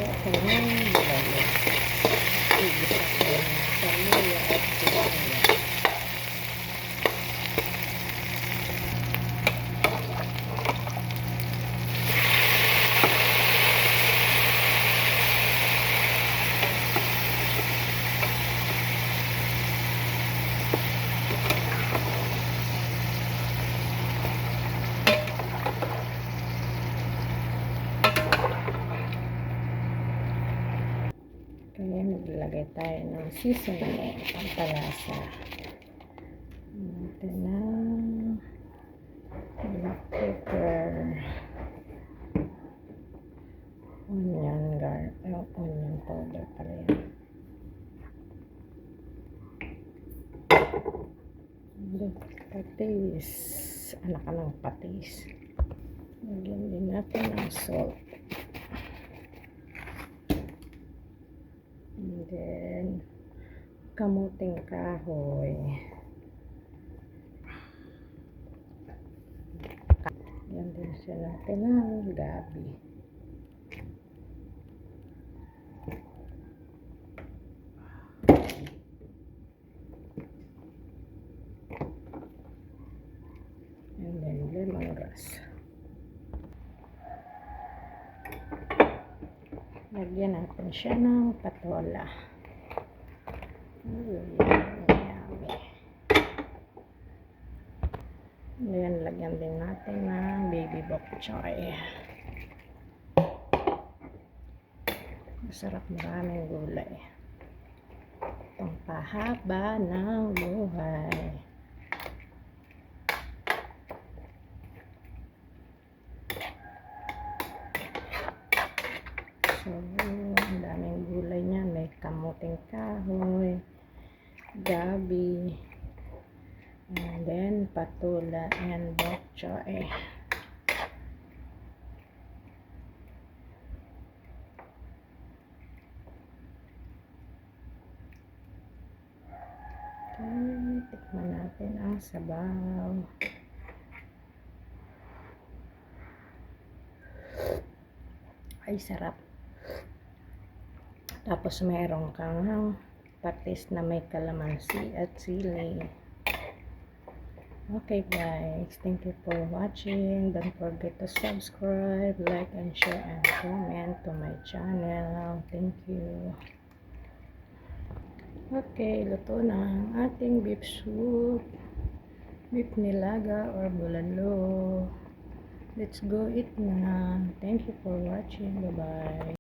ako ng bulalo. Igisa ko sa luya at sibuyas. Kaya maglagay tayo ng seasoning, pampalasa. Natin ng black pepper, onion powder pala yan. Patis, anak ka ng patis. Lagyan din natin ng salt. And then, kamuting kahoy. Yan din siya natin ng gabi. And then, lemongrass. Lagyan natin siya ng patola. Yummy. Ayan, lagyan din natin ng baby bok choy. Masarap, maraming gulay. Itong pahaba ng buhay. So, ang daming gulay niya. May kamuting kahoy, gabi, and then patola and bok choy. Okay, tikman natin ang sabaw. Ay, sarap. Tapos mayroon kang patis na may kalamansi at sili. Okay guys, thank you for watching. Don't forget to subscribe, like, and share, and comment to my channel. Thank you. Okay, luto na ang ating beef soup. Beef nilaga or bulalo. Let's go eat na. Thank you for watching. Bye-bye.